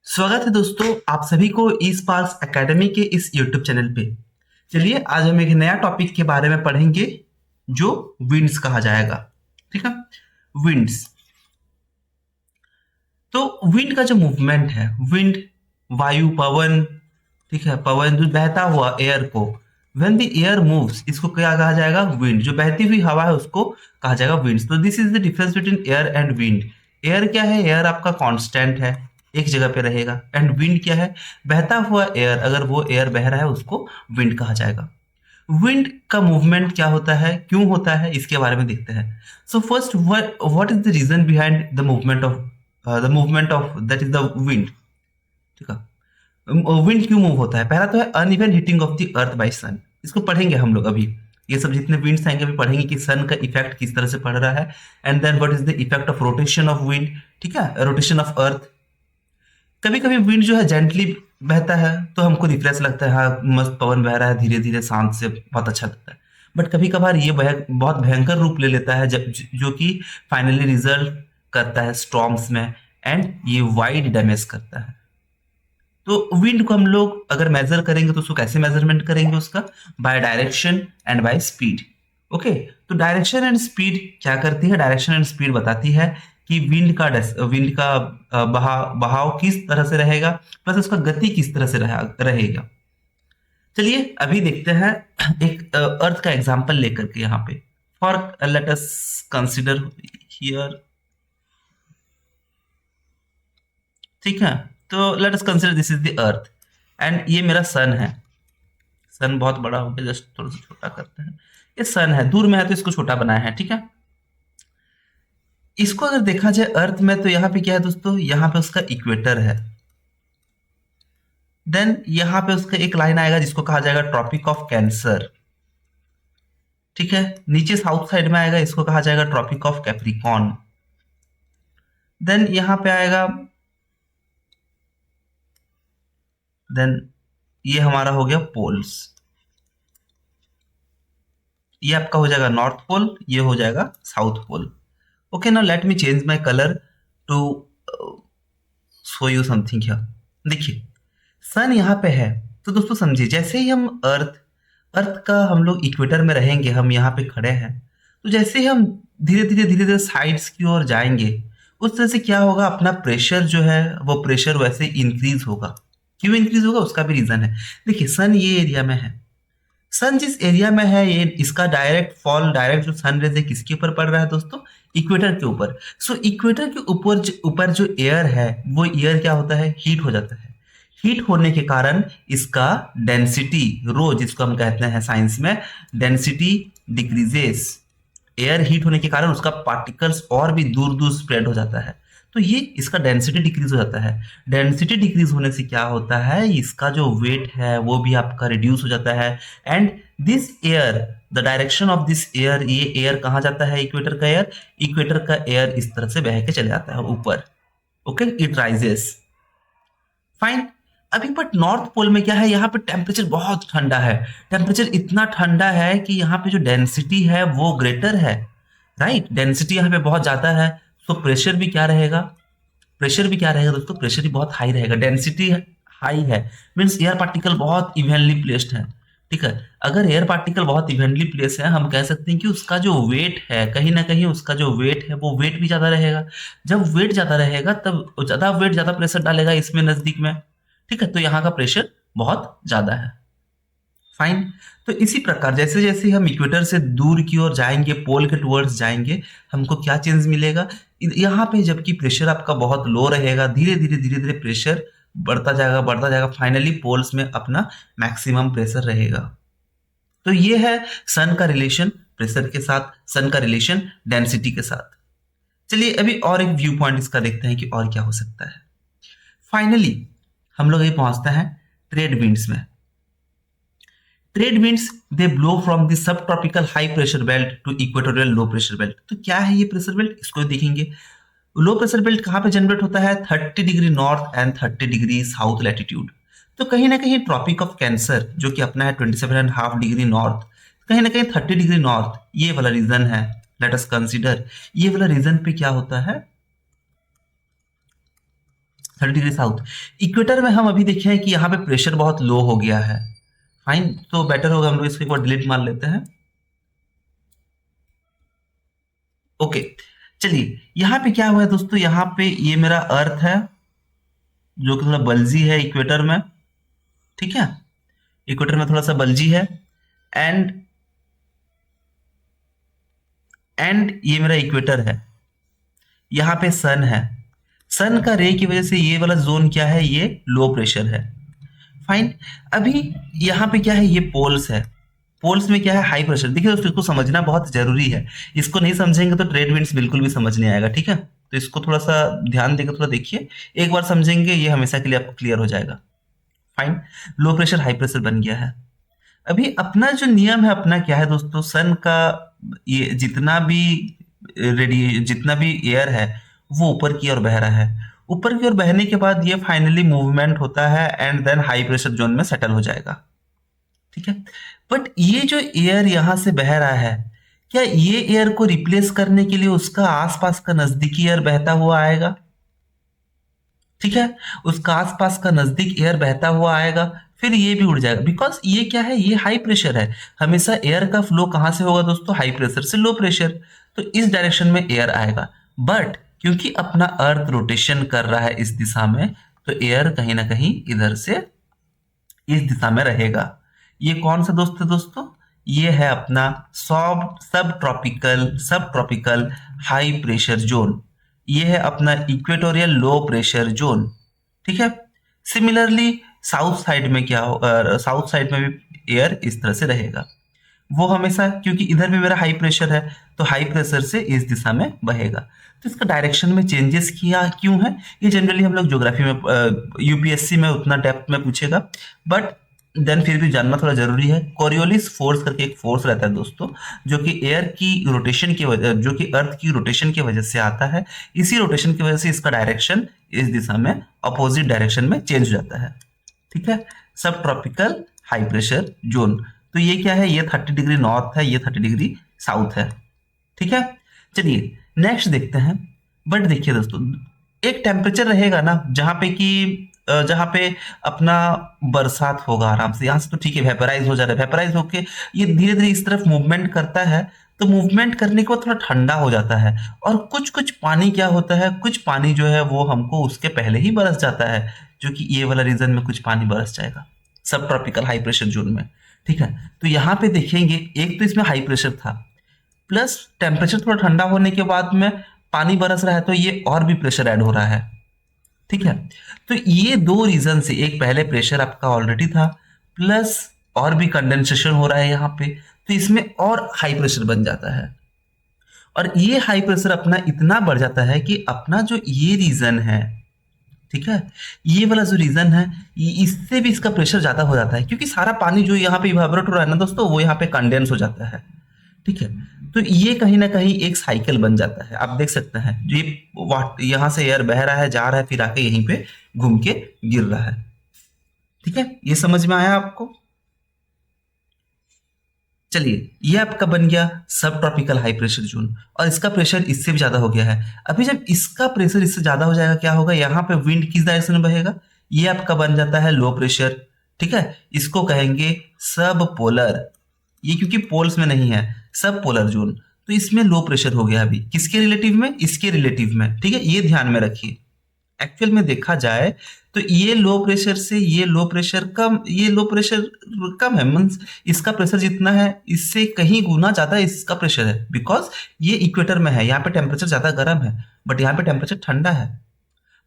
स्वागत है दोस्तों आप सभी को ई स्पार्क्स एकेडमी के इस यूट्यूब चैनल पे। चलिए आज हम एक नया टॉपिक के बारे में पढ़ेंगे जो विंड्स कहा जाएगा। ठीक है, विंड्स। तो विंड का जो मूवमेंट है, विंड वायु पवन, ठीक है, पवन जो बहता हुआ एयर को, व्हेन द एयर मूव्स, इसको क्या कहा जाएगा? विंड। जो बहती हुई हवा है उसको कहा जाएगा विंड्स। तो this is the difference between air and wind. Air क्या है? एयर आपका कांस्टेंट है, एक जगह पे रहेगा। एंड विंड क्या है? बहता हुआ एयर, अगर वो एयर बह रहा है उसको विंड कहा जाएगा। विंड का मूवमेंट क्या होता है, क्यों होता है, इसके बारे में देखते हैं। So first, what is the reason behind the movement of that is the wind. ठीक है, विंड क्यों मूव होता है? पहला तो है uneven heating of the earth by sun. इसको पढ़ेंगे हम लोग अभी। ये सब जितने विंड्स आएंगे अभी पढ़ेंगे कि सन का इफेक्ट किस तरह से पड़ रहा है। And then what is the effect of rotation of wind. ठीक है, रोटेशन ऑफ अर्थ। कभी कभी विंड जो है जेंटली बहता है तो हमको रिफ्रेश लगता है, हाँ मस्त पवन बह रहा है धीरे धीरे शांत से, बहुत अच्छा लगता है। बट कभी कभार ये बहुत भयंकर रूप ले लेता है, जो कि फाइनली रिजल्ट करता है स्टॉर्म्स में, एंड ये वाइड डैमेज करता है। तो विंड को हम लोग अगर मेजर करेंगे तो उसको कैसे मेजरमेंट करेंगे? उसका by direction and by speed. Okay, तो डायरेक्शन एंड स्पीड क्या करती है? डायरेक्शन एंड स्पीड बताती है कि विंड का बहाव किस तरह से रहेगा, प्लस उसका गति किस तरह से रहेगा। चलिए अभी देखते हैं एक अर्थ का एग्जांपल लेकर के यहाँ पे। For let us consider here. ठीक है, तो let us consider this is the earth and ये मेरा सन है। सन बहुत बड़ा हो गया, जस्ट थोड़ा सा छोटा करते हैं। ये सन है, दूर में है तो इसको छोटा बनाया है। ठीक है, इसको अगर देखा जाए अर्थ में तो यहाँ पे क्या है दोस्तों? यहाँ पे उसका इक्वेटर है। देन यहाँ पे उसका एक लाइन आएगा जिसको कहा जाएगा ट्रॉपिक ऑफ कैंसर। ठीक है, नीचे साउथ साइड में आएगा, इसको कहा जाएगा ट्रॉपिक ऑफ कैप्रिकॉन। देन यहाँ पे आएगा, देन ये हमारा हो गया पोल्स। ये आपका हो जाएगा नॉर्थ पोल, ये हो जाएगा south pole. Okay, now let me change my colour to show you something here. देखिए सन यहाँ पे है, तो दोस्तों समझिए जैसे ही हम अर्थ अर्थ का हम लोग इक्वेटर में रहेंगे, हम यहाँ पे खड़े हैं, तो जैसे ही हम धीरे धीरे साइड्स की ओर जाएंगे, उस तरह से क्या होगा? अपना प्रेशर जो है वो प्रेशर वैसे इंक्रीज होगा। क्यों इंक्रीज होगा? उसका भी रीजन है। देखिए सन ये एरिया में है, सन जिस एरिया में है, ये इसका डायरेक्ट जो सन रेज है किसके ऊपर पड़ रहा है दोस्तों? इक्वेटर के ऊपर। सो इक्वेटर के ऊपर जो एयर है, वो एयर क्या होता है? हीट हो जाता है। हीट होने के कारण इसका डेंसिटी, रो जिसको हम कहते हैं साइंस में, डेंसिटी डिक्रीजेस। एयर हीट होने के कारण उसका पार्टिकल्स और भी दूर दूर स्प्रेड हो जाता है, तो ये इसका डेंसिटी डिक्रीज हो जाता है। डेंसिटी डिक्रीज होने से क्या होता है? इसका जो वेट है वो भी आपका रिड्यूस हो जाता है। And this air, the direction of this air, ये एयर कहाँ जाता है? इक्वेटर का एयर। इक्वेटर का एयर इस तरह से बह के चले जाता है ऊपर। Okay, it rises. फाइन। अभी बट नॉर्थ पोल में क्या है? यहाँ पे टेम्परेचर बहुत ठंडा है। टेम्परेचर इतना ठंडा है कि यहाँ पे जो डेंसिटी है वो ग्रेटर है। राइट, डेंसिटी यहाँ पे बहुत ज्यादा है, तो प्रेशर भी क्या रहेगा? प्रेशर भी क्या रहेगा दोस्तों? प्रेशर भी बहुत हाई रहेगा। डेंसिटी हाई है मीन्स एयर पार्टिकल बहुत इवनली प्लेस्ड है। ठीक है, अगर एयर पार्टिकल बहुत इवनली प्लेस है, हम कह सकते हैं कि उसका जो वेट है, कहीं ना कहीं उसका जो वेट है वो वेट भी ज्यादा रहेगा। जब वेट ज्यादा रहेगा तब ज्यादा वेट ज्यादा प्रेशर डालेगा इसमें नजदीक में। ठीक है, तो यहाँ का प्रेशर बहुत ज्यादा है। फाइन। तो इसी प्रकार जैसे जैसे हम इक्वेटर से दूर की ओर जाएंगे, पोल के टुवर्ड्स जाएंगे, हमको क्या चेंज मिलेगा? यहाँ पे जबकि प्रेशर आपका बहुत लो रहेगा, धीरे धीरे प्रेशर बढ़ता जाएगा, फाइनली पोल्स में अपना मैक्सिमम प्रेशर रहेगा। तो ये है सन का रिलेशन प्रेशर के साथ, सन का रिलेशन डेंसिटी के साथ। चलिए अभी और एक व्यू पॉइंट इसका देखते हैं कि और क्या हो सकता है। फाइनली हम लोग ये पहुंचते हैं ट्रेड विंड्स में। Trade winds they blow from the subtropical high pressure belt to equatorial low pressure belt. तो क्या है ये प्रेशर बेल्ट? इसको देखेंगे। लो प्रेशर बेल्ट कहाँ पे जनरेट होता है? 30 degree north and 30 degree south latitude. तो कहीं ना कहीं ट्रॉपिक ऑफ कैंसर जो कि अपना है 27.5 डिग्री नॉर्थ, कहीं ना कहीं 30 डिग्री नॉर्थ, ये वाला रीजन है। लेट अस कंसीडर ये वाला रीजन पे क्या होता है? 30 डिग्री साउथ। इक्वेटर में हम अभी देखे हैं कि यहाँ पे प्रेशर बहुत लो हो गया है। फाइन, तो बेटर होगा हम लोग इसको एक बार डिलीट मार लेते हैं। ओके, चलिए यहाँ पे क्या हुआ है दोस्तों, यहाँ पे ये मेरा अर्थ है जो कि थोड़ा बल्जी है इक्वेटर में, ठीक है, इक्वेटर में थोड़ा सा बल्जी है। एंड ये मेरा इक्वेटर है, यहाँ पे सन है। सन का रे की वजह से ये वाला जोन क्या है, ये लो प्रेशर है। फाइन, अभी यहाँ पे क्या है, ये पोल्स है। पोल्स में क्या है, हाई प्रेशर। देखिए दोस्तों, इसको समझना बहुत जरूरी है। इसको नहीं समझेंगे तो ट्रेड विंड्स बिल्कुल भी समझ नहीं आएगा, ठीक है। तो इसको थोड़ा सा ध्यान देकर थोड़ा देखिए, एक बार समझेंगे ये हमेशा के लिए आपको क्लियर हो जाएगा। Fine, low pressure high pressure बन गया है। अभी अपना जो नियम है अपना क्या है दोस्तों, सन का ये जितना भी एयर है वो ऊपर की ओर बह रहा है। ऊपर की ओर बहने के बाद ये फाइनली मूवमेंट होता है and then high pressure zone में सेटल हो जाएगा, ठीक है। बट ये जो एयर यहां से बह रहा है, क्या ये एयर को रिप्लेस करने के लिए उसका आसपास का नजदीकी एयर बहता हुआ आएगा, ठीक है। उसका आसपास का नजदीक एयर बहता हुआ आएगा, फिर ये भी उड़ जाएगा। बिकॉज ये क्या है, ये हाई प्रेशर है। हमेशा एयर का फ्लो कहां से होगा दोस्तों, हाई प्रेशर से लो प्रेशर। तो इस डायरेक्शन में एयर आएगा। बट क्योंकि अपना अर्थ रोटेशन कर रहा है इस दिशा में, तो एयर कहीं ना कहीं इधर से इस दिशा में रहेगा। ये कौन सा दोस्त है दोस्तों, ये है अपना सब ट्रॉपिकल हाई प्रेशर जोन। ये है अपना इक्वेटोरियल लो प्रेशर जोन, ठीक है। सिमिलरली साउथ साइड में क्या हो, साउथ साइड में भी एयर इस तरह से रहेगा। वो हमेशा, क्योंकि इधर भी मेरा हाई प्रेशर है, तो हाई प्रेशर से इस दिशा में बहेगा। तो इसका डायरेक्शन में चेंजेस किया क्यों है, ये जनरली हम लोग ज्योग्राफी में यूपीएससी में उतना डेप्थ में पूछेगा, बट देन फिर भी जानना थोड़ा जरूरी है। कोरियोलिस फोर्स करके एक फोर्स रहता है दोस्तों, जो कि एयर की रोटेशन की वजह, जो कि अर्थ की रोटेशन की वजह से आता है। इसी रोटेशन की वजह से इसका डायरेक्शन इस दिशा में अपोजिट डायरेक्शन में चेंज हो जाता है, ठीक है। सब ट्रॉपिकल हाई प्रेशर जोन। तो ये क्या है, ये 30 डिग्री नॉर्थ है, ये 30 डिग्री साउथ है, ठीक है। चलिए नेक्स्ट देखते हैं। बट देखिए दोस्तों, एक टेम्परेचर रहेगा ना जहां पे अपना बरसात होगा आराम से। यहां से तो ठीक है, वेपराइज हो जा रहा है, वेपराइज होके ये धीरे धीरे इस तरफ मूवमेंट करता है। तो मूवमेंट करने के बाद थोड़ा ठंडा हो जाता है, और कुछ कुछ पानी क्या होता है, कुछ पानी जो है वो हमको उसके पहले ही बरस जाता है, जो कि ये वाला रीजन में कुछ पानी बरस जाएगा सब ट्रॉपिकल हाई प्रेशर जोन में, ठीक है। तो यहाँ पे देखेंगे, एक तो इसमें हाई प्रेशर था, प्लस टेम्परेचर थोड़ा ठंडा होने के बाद में पानी बरस रहा है, तो ये और भी प्रेशर ऐड हो रहा है, ठीक है। तो ये दो रीजन से, एक पहले प्रेशर आपका ऑलरेडी था, प्लस और भी कंडेंसेशन हो रहा है यहाँ पे, तो इसमें और हाई प्रेशर बन जाता है। और ये हाई प्रेशर अपना इतना बढ़ जाता है कि अपना जो ये रीजन है, ठीक है, ये वाला जो रीजन है, इससे भी इसका प्रेशर ज्यादा हो जाता है, क्योंकि सारा पानी जो यहाँ पे इवापोरेट हो रहा है ना दोस्तों, वो यहाँ पे कंडेंस हो जाता है, ठीक है। तो ये कहीं ना कहीं एक साइकिल बन जाता है। आप देख सकते हैं, जो ये यहाँ से एयर बह रहा है, जा रहा है, फिर आके यहीं पे घूम के गिर रहा है, ठीक है। ये समझ में आया आपको। चलिए, ये आपका बन गया सब ट्रॉपिकल हाई प्रेशर जोन, और इसका प्रेशर इससे भी ज्यादा हो गया है। अभी जब इसका प्रेशर इससे ज्यादा हो जाएगा, क्या होगा, यहाँ पे विंड किस डायरेक्शन में बहेगा, ये आपका बन जाता है लो प्रेशर, ठीक है। इसको कहेंगे सब पोलर, ये क्योंकि पोल्स में नहीं है, सब पोलर जोन। तो इसमें लो प्रेशर हो गया अभी, किसके रिलेटिव में, इसके रिलेटिव में, ठीक है। ये ध्यान में रखिए। एक्चुअल में देखा जाए तो ये लो प्रेशर से ये लो प्रेशर कम, ये लो प्रेशर कम है, मीन्स इसका प्रेशर जितना है इससे कहीं गुना ज्यादा इसका प्रेशर है, बिकॉज ये इक्वेटर में है, यहाँ पे टेम्परेचर ज्यादा गर्म है, बट यहाँ पे टेम्परेचर ठंडा है।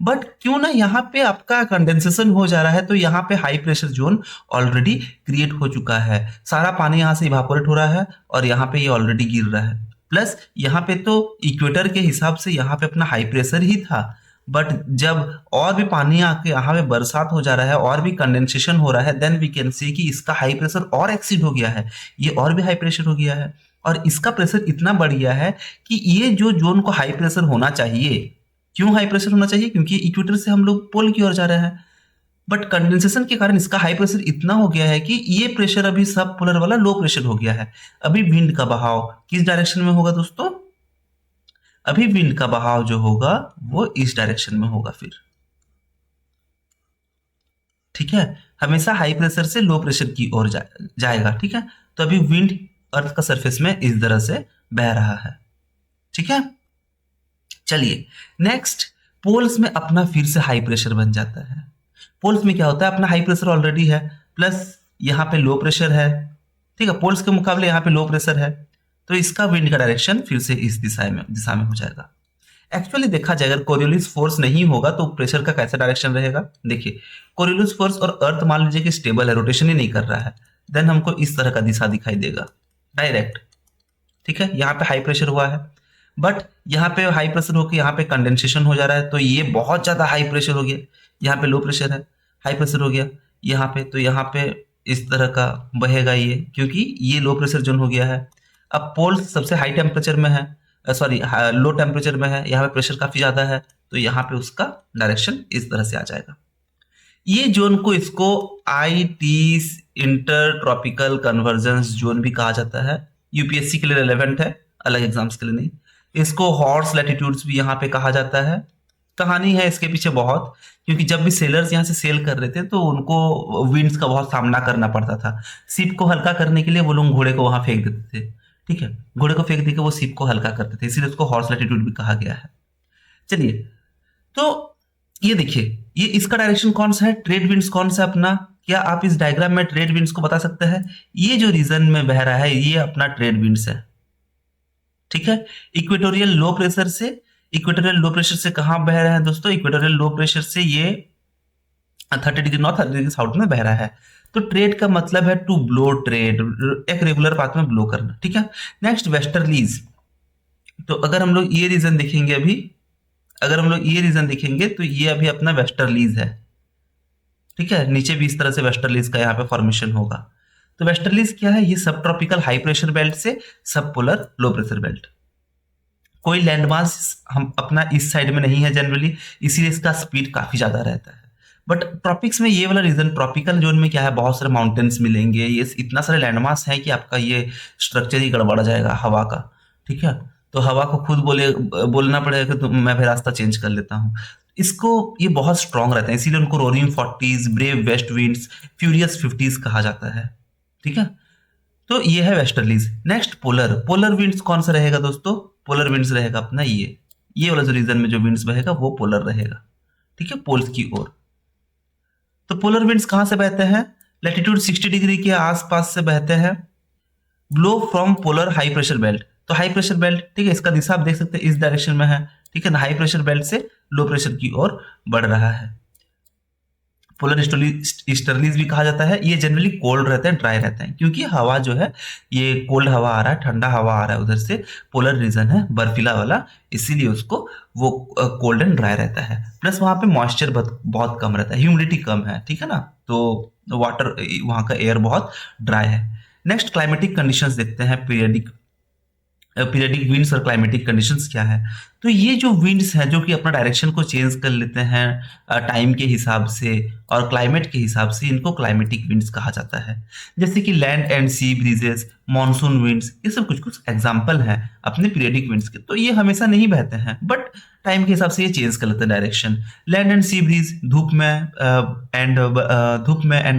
बट क्यों ना यहाँ पे आपका कंडेंसेशन हो जा रहा है, तो यहाँ पे high pressure zone already create हो चुका है, सारा पानी यहाँ से इवापोरेट हो रहा है, और यहाँ पे ये ऑलरेडी गिर रहा है। प्लस यहाँ पे तो इक्वेटर के हिसाब से यहाँ पे अपना हाई प्रेशर ही था, बट जब और भी पानी आके यहाँ पे बरसात हो जा रहा है, और भी कंडेंसेशन हो रहा है, देन वी कैन सी कि इसका हाई प्रेशर और एक्सीड हो गया है, ये और भी हाई प्रेशर हो गया है, और इसका प्रेशर इतना बढ़ गया है कि ये जो जोन को हाई प्रेशर होना चाहिए, क्यों हाई प्रेशर होना चाहिए, क्योंकि इक्वेटर से हम लोग पोल की ओर जा रहे हैं, बट कंडेंसेशन के कारण इसका हाई प्रेशर इतना हो गया है कि ये प्रेशर अभी सब पोलर वाला लो प्रेशर हो गया है। अभी विंड का बहाव किस डायरेक्शन में होगा दोस्तों, अभी विंड का बहाव जो होगा वो इस डायरेक्शन में होगा फिर, ठीक है, हमेशा हाई प्रेशर से लो प्रेशर की ओर जाएगा। ठीक है, तो अभी विंड अर्थ का सरफेस में इस तरह से बह रहा है। ठीक है, चलिए नेक्स्ट, पोल्स में अपना फिर से हाई प्रेशर बन जाता है। पोल्स में क्या होता है, अपना हाई प्रेशर ऑलरेडी है, प्लस यहाँ पे लो प्रेशर है। ठीक है, पोल्स के मुकाबले यहाँ पे लो प्रेशर है, तो इसका विंड का डायरेक्शन फिर से इस दिशा में हो जाएगा। एक्चुअली देखा जाए, अगर कोरियोलिस फोर्स नहीं होगा तो प्रेशर का कैसा डायरेक्शन रहेगा। देखिए, कोरियोलिस फोर्स और अर्थ मान लीजिए कि स्टेबल है, रोटेशन ही नहीं कर रहा है, देन हमको इस तरह का दिशा दिखाई देगा डायरेक्ट। ठीक है, यहाँ पे हाई प्रेशर हुआ है, बट यहाँ पे हाई प्रेशर होकर यहाँ पे कंडेंसेशन हो जा रहा है, तो ये बहुत ज्यादा हाई प्रेशर हो गया। यहाँ पे लो प्रेशर है, हाई प्रेशर हो गया यहाँ पे, तो यहाँ पे इस तरह का बहेगा ये, क्योंकि ये लो प्रेशर जोन हो गया है। अब पोल सबसे हाई टेम्परेचर में है, सॉरी लो टेम्परेचर में है, यहाँ पे प्रेशर काफी ज्यादा है, तो यहाँ पे उसका डायरेक्शन इस तरह से आ जाएगा। ये जोन को इसको IT inter tropical convergence zone भी कहा जाता है। यूपीएससी के लिए रेलेवेंट है, अलग एग्जाम्स के लिए नहीं। इसको हॉर्स लैटिट्यूड्स भी यहाँ पे कहा जाता है। कहानी है इसके पीछे बहुत, क्योंकि जब भी सेलर्स यहाँ से सेल कर रहे थे तो उनको विंड्स का बहुत सामना करना पड़ता था। शिप को हल्का करने के लिए वो लोग घोड़े को वहां फेंक देते थे। ठीक है, घोड़े को फेंक देकर वो शिप को हल्का करते थे, इसीलिए उसको हॉर्स लैटिट्यूड भी कहा गया है। चलिए, तो ये देखिए, ये इसका डायरेक्शन कौन सा है, ट्रेड विंड्स कौन सा अपना, क्या आप इस डायग्राम में ट्रेड विंड्स को बता सकते हैं। ये जो रीजन में बह रहा है ये अपना ट्रेड विंड्स है। ठीक है, इक्वेटोरियल लो प्रेशर से कहां बह रहे हैं दोस्तों, इक्वेटोरियल लो प्रेशर से ये 30 डिग्री नॉर्थ 30 डिग्री साउथ में बह रहा है। तो ट्रेड का मतलब है टू ब्लो, ट्रेड एक रेगुलर पाथ में ब्लो करना। ठीक है, नेक्स्ट वेस्टर्लीज। तो अगर हम लोग ये रीजन देखेंगे अभी, तो ये अभी अपना वेस्टर्लीज है। ठीक है, नीचे भी इस तरह से वेस्टर्लीज का यहाँ पे फॉर्मेशन होगा। तो वेस्टर्लीज क्या है, ये सब ट्रॉपिकल हाई प्रेशर बेल्ट से सब पोलर लो प्रेशर बेल्ट। कोई लैंडमास हम अपना इस साइड में नहीं है जनरली, इसीलिए इसका स्पीड काफी ज्यादा रहता है। बट ट्रॉपिक्स में ये वाला रीजन, ट्रॉपिकल जोन में क्या है, बहुत सारे माउंटेन्स मिलेंगे, ये इतना सारे लैंडमार्क्स है कि आपका ये स्ट्रक्चर ही गड़बड़ जाएगा हवा का। ठीक है, तो हवा को खुद बोलना पड़ेगा कि तो मैं फिर रास्ता चेंज कर लेता हूँ। इसको ये बहुत स्ट्रांग रहते हैं, इसीलिए उनको roaring 40s, brave west winds, furious 50s कहा जाता है। ठीक है, तो ये है वेस्टर्लीज। नेक्स्ट पोलर विंड्स कौन सा रहेगा दोस्तों, पोलर विंड्स रहेगा अपना ये वाला जो रीजन में जो विंड्स बहेगा वो पोलर रहेगा। ठीक है, पोल्स की ओर। तो पोलर विंड्स कहां से बहते हैं, लैटिट्यूड 60 डिग्री के आसपास से बहते हैं, blow from polar high pressure belt. तो हाई प्रेशर बेल्ट, ठीक है, इसका दिशा आप देख सकते हैं इस डायरेक्शन में है। ठीक है ना, हाई प्रेशर बेल्ट से लो प्रेशर की ओर बढ़ रहा है। पोलर ईस्टर्लीज भी कहा जाता है। ये जनरली कोल्ड रहते हैं, ड्राई रहते हैं, क्योंकि हवा जो है ये कोल्ड हवा आ रहा है, ठंडा हवा आ रहा है उधर से, पोलर रीजन है बर्फीला वाला, इसीलिए उसको वो कोल्ड एंड ड्राई रहता है। प्लस वहां पे मॉइस्चर बहुत कम रहता है, ह्यूमिडिटी कम है। ठीक है ना, तो वाटर वहां का एयर बहुत ड्राई है। नेक्स्ट क्लाइमेटिक कंडीशंस देखते हैं, पीरियडिक विंड्स और क्लाइमेटिक कंडीशंस क्या है। तो ये जो विंड्स हैं जो कि अपना डायरेक्शन को चेंज कर लेते हैं टाइम के हिसाब से और क्लाइमेट के हिसाब से, इनको क्लाइमेटिक विंड्स कहा जाता है। जैसे कि land and sea breezes, monsoon winds, ये सब कुछ कुछ एग्जाम्पल हैं अपने पीरियडिक विंड्स के। तो ये हमेशा नहीं बहते हैं, बट टाइम के हिसाब से ये चेंज कर लेते हैं direction. Land and sea breeze धूप में एंड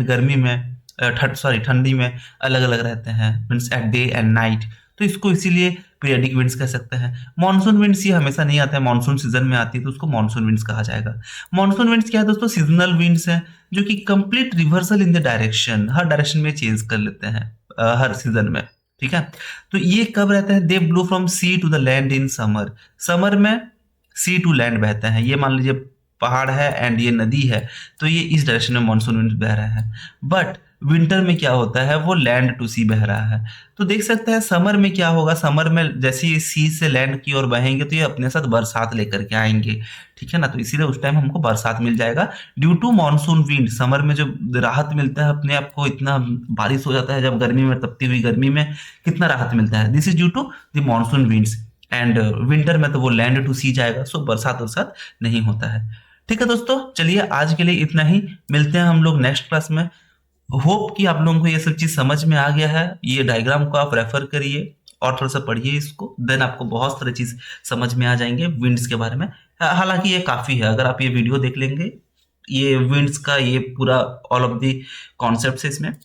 गर्मी में, ठंडी में अलग अलग रहते हैं, means at day and night, तो इसको इसीलिए पीरियडिक विंड्स कह सकते हैं। मॉनसून विंड्स ये हमेशा नहीं आते हैं, मॉनसून सीजन में आती है, तो उसको मॉनसून विंड्स कहा जाएगा। मॉनसून विंड्स क्या है दोस्तों, सीजनल विंड्स हैं जो कि complete reversal in the direction, her direction में चेंज कर लेते हैं हर सीजन में। ठीक है, तो ये कब रहते हैं, they blow from sea to the land in summer में सी टू लैंड बहते हैं। ये मान लीजिए पहाड़ है एंड ये नदी है, तो ये इस डायरेक्शन में मॉनसून विंड बह रहा है। बट विंटर में क्या होता है, वो लैंड टू सी बह रहा है। तो देख सकते हैं समर में क्या होगा, समर में जैसे ये सी से लैंड की ओर बहेंगे तो ये अपने साथ बरसात लेकर के आएंगे। ठीक है ना, तो इसीलिए उस टाइम हमको बरसात मिल जाएगा due to monsoon wind. Summer में जो राहत मिलता है अपने आप को, इतना बारिश हो जाता है जब गर्मी में, तपती हुई गर्मी में कितना राहत मिलता है, this is due to the monsoon winds. And winter में तो वो लैंड टू सी जाएगा, सो बरसात नहीं होता है। ठीक है दोस्तों, चलिए आज के लिए इतना ही, मिलते हैं हम लोग नेक्स्ट क्लास में। होप कि आप लोगों को ये सब चीज समझ में आ गया है। ये डायग्राम को आप रेफर करिए और थोड़ा सा पढ़िए इसको, देन आपको बहुत सारी चीज समझ में आ जाएंगे विंड्स के बारे में। हालांकि ये काफी है, अगर आप ये वीडियो देख लेंगे ये विंड्स का ये पूरा ऑल ऑफ द कॉन्सेप्ट है इसमें।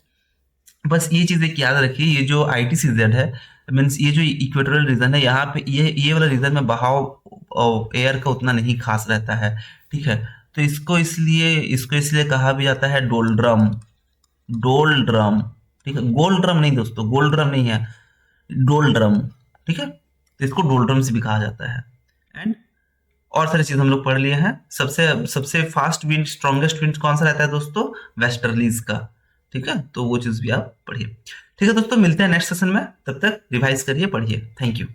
बस ये चीज़ एक याद रखिए, ये जो ITCZ है, मीन्स ये जो इक्वेटोरियल रीजन है, यहाँ पे ये वाला रीजन में बहाव एयर का उतना नहीं खास रहता है, ठीक है। तो इसको इसलिए कहा भी जाता है डोल्ड्रम, डोल्ड्रम, ठीक है। गोल्ड्रम नहीं दोस्तों, गोल्ड्रम नहीं है, डोल्ड्रम, ठीक है। तो इसको डोल्ड्रम से भी कहा जाता है। एंड और सारी चीज हम लोग पढ़ लिए हैं। सबसे सबसे फास्ट विंड, स्ट्रॉन्गेस्ट विंड कौन सा रहता है दोस्तों? वेस्टर्लीज का, ठीक है। तो वो चीज भी आप पढ़िए, ठीक है दोस्तों। मिलते हैं नेक्स्ट सेशन में, तब तक रिवाइज करिए, पढ़िए। Thank you.